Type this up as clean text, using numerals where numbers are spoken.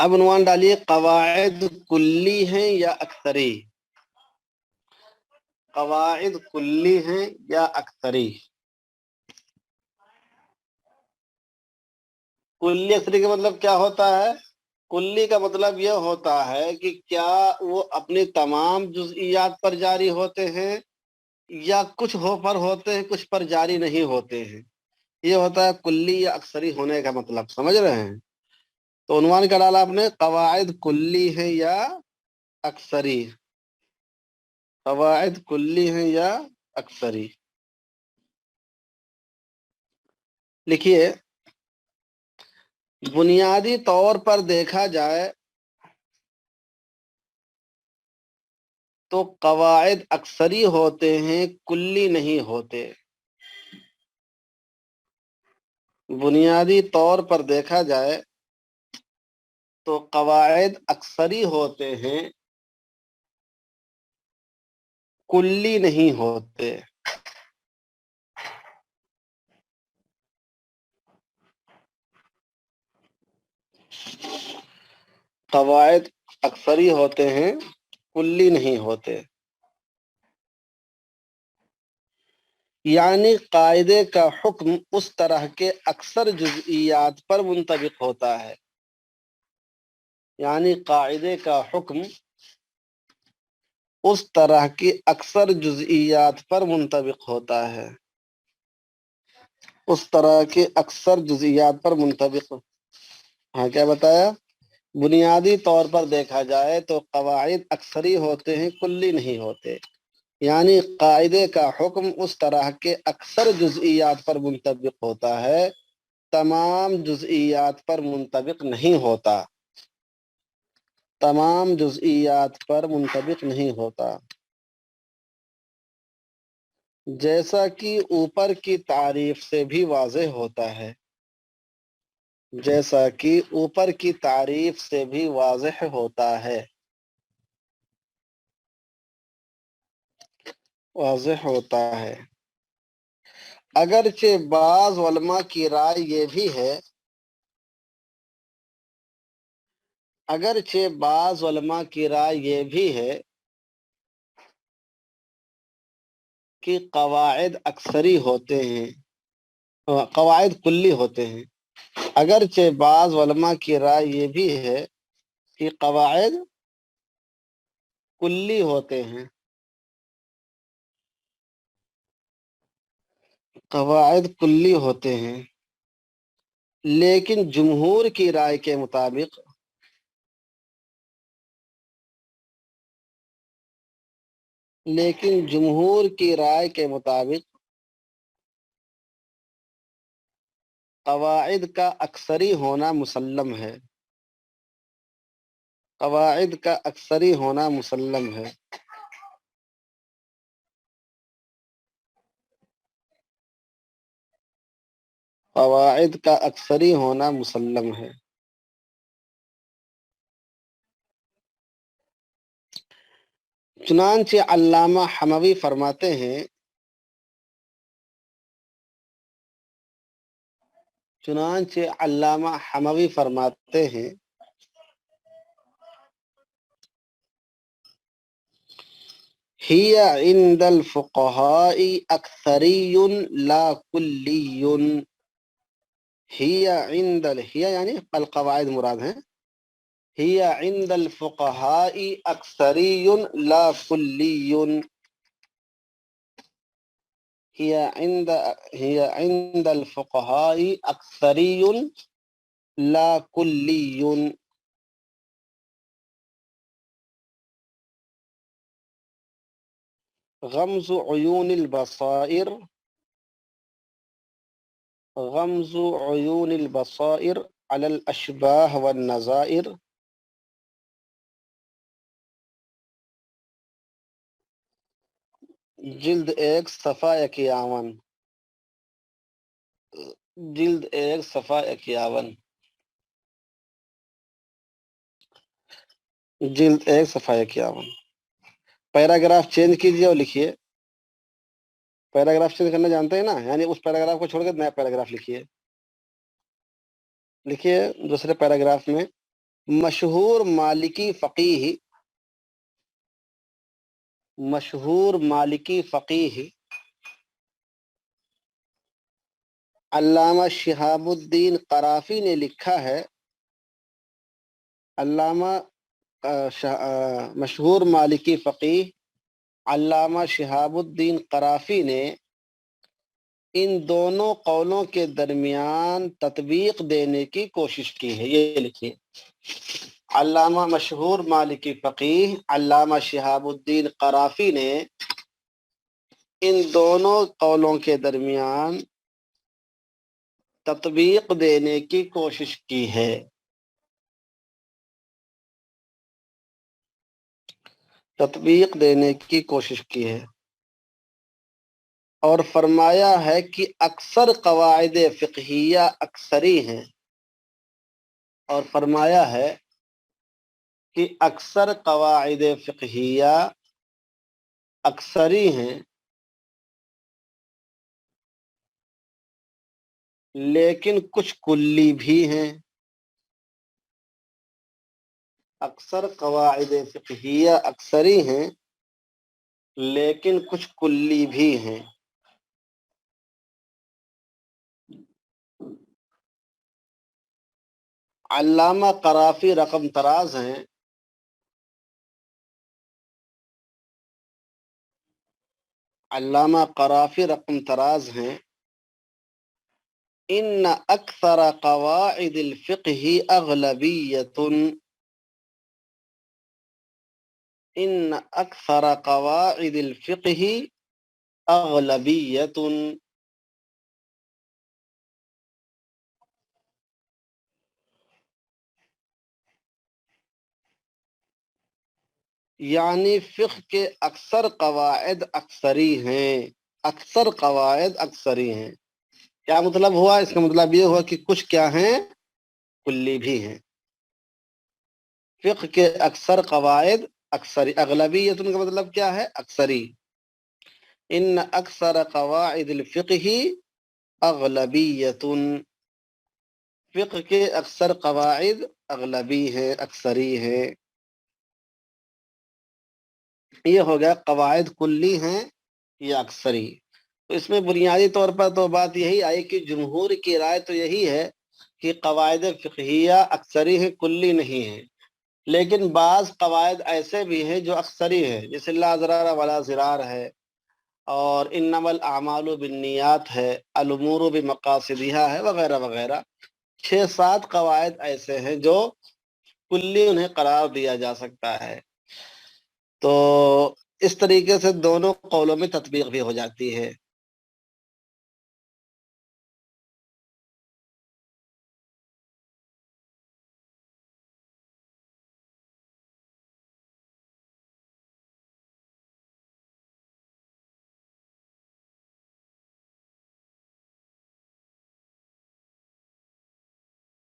اب عنوان ڈالیے قواعد کلی ہیں یا اکثری. قواعد کلی ہیں یا اکثری. کلی اکثری کا مطلب کیا ہوتا ہے؟ کلی کا مطلب یہ ہوتا ہے کہ کیا وہ اپنی تمام جزئیات پر جاری ہوتے ہیں یا کچھ پر ہوتے ہیں، کچھ پر جاری نہیں ہوتے ہیں. یہ ہوتا ہے کلی یا اکثری ہونے کا مطلب. سمجھ رہے ہیں؟ تو عنوان کیا ڈالا آپ نے؟ قواعد کلی ہیں یا اکثری. قواعد کلی ہیں یا اکثری. لکھیے، بنیادی طور پر دیکھا جائے تو قواعد اکثری ہوتے ہیں، کلی نہیں ہوتے. بنیادی طور پر دیکھا جائے تو قواعد اکثری ہوتے ہیں، کلی نہیں ہوتے. قواعد اکثری ہوتے ہیں، کلی نہیں ہوتے. یعنی قاعدے کا حکم اس طرح کے اکثر جزئیات پر منطبق ہوتا ہے. یعنی قاعدے کا حکم اس طرح کی اکثر جزئیات پر منطبق ہوتا ہے. اس طرح کے اکثر جزئیات پر منطبق. ہاں، کیا بتایا؟ بنیادی طور پر دیکھا جائے تو قواعد اکثری ہوتے ہیں، کلی نہیں ہوتے. یعنی قاعدے کا حکم اس طرح کے اکثر جزئیات پر منطبق ہوتا ہے، تمام جزئیات پر منطبق نہیں ہوتا. تمام جزئیات پر منطبق نہیں ہوتا. جیسا کہ اوپر کی تعریف سے بھی واضح ہوتا ہے. جیسا کہ اوپر کی تعریف سے بھی واضح ہوتا ہے. واضح ہوتا ہے. اگرچہ بعض علماء کی رائے یہ بھی ہے اگرچہ بعض علماء کی رائے یہ بھی ہے کہ قواعد اکثری ہوتے ہیں، قواعد کلی ہوتے ہیں. اگرچہ بعض علماء کی رائے یہ بھی ہے کہ قواعد کلی ہوتے ہیں. قواعد کلی ہوتے ہیں، لیکن جمہور کی رائے کے مطابق قواعد کا اکثری ہونا مسلم ہے. قواعد کا اکثری ہونا مسلم ہے. قواعد کا اکثری ہونا مسلم ہے. چنانچہ علامہ حموی فرماتے ہیں ہی عند الفقہاء اکثری لا کلی. ہی یعنی القواعد مراد ہیں. ہی عند الفقہاء اکثری لا کلی. هي عند الفقهاء أكثري لا كلي. غمز عيون البصائر على الأشباه والنظائر. جلد 1 صفحہ 51. جلد 1 صفحہ 51. جلد 1 صفحہ 51. پیراگراف چینج کیجیے اور لکھیے. پیراگراف چینج کرنا جانتے ہیں نا؟ یعنی اس پیراگراف کو چھوڑ کے نیا پیراگراف لکھیے. دوسرے پیراگراف میں مشہور مالکی فقیہ علامہ شہاب الدین قرافی نے لکھا ہے، علامہ مشہور مالکی فقیہ علامہ شہاب الدین قرافی نے ان دونوں قولوں کے درمیان تطبیق دینے کی کوشش کی ہے۔ یہ لکھیے، علامہ مشہور مالکی فقیہ علامہ شہاب الدین قرافی نے ان دونوں قولوں کے درمیان تطبیق دینے کی کوشش کی ہے۔ تطبیق دینے کی کوشش کی ہے اور فرمایا ہے کہ اکثر قواعد فقہیہ اکثری ہیں، اور فرمایا ہے کہ اکثر قواعد فقہیہ اکثری ہیں، لیکن کچھ کلی بھی ہیں۔ اکثر قواعد فقہیہ اکثری ہیں، لیکن کچھ کلی بھی ہیں۔ علامہ قرافی رقم طراز ہیں، علامہ قرافی رقم طراز ہیں، ان اکثر قواعد الفقہ اغلبیت، ان اکثر قواعد الفقہ اغلبیت، یعنی فقہ کے اکثر قواعد اکثری ہیں، اکثر قواعد اکثری ہیں۔ کیا مطلب ہوا؟ اس کا مطلب یہ ہوا کہ کچھ کیا ہیں؟ کلی بھی ہیں۔ فقہ کے اکثر قواعد اکثری، اغلبیت کا مطلب کیا ہے؟ اکثری۔ ان اکثر قواعد الفقہ اغلبیت، فقہ کے اکثر قواعد اغلبی ہیں، اکثری ہیں۔ یہ ہو گیا قواعد کلی ہیں یا اکثری۔ تو اس میں بنیادی طور پر تو بات یہی آئی کہ جمہور کی رائے تو یہی ہے کہ قواعد فقہیہ اکثری ہیں، کلی نہیں ہیں، لیکن بعض قواعد ایسے بھی ہیں جو اکثری ہیں، جیسے لا ضرر ولا ضرار ہے، اور انما الاعمال بالنیات ہے، الامور بمقاصدها ہے، وغیرہ وغیرہ۔ 6-7 قواعد ایسے ہیں جو کلی انہیں قرار دیا جا سکتا ہے۔ تو اس طریقے سے دونوں قولوں میں تطبیق بھی ہو جاتی ہے۔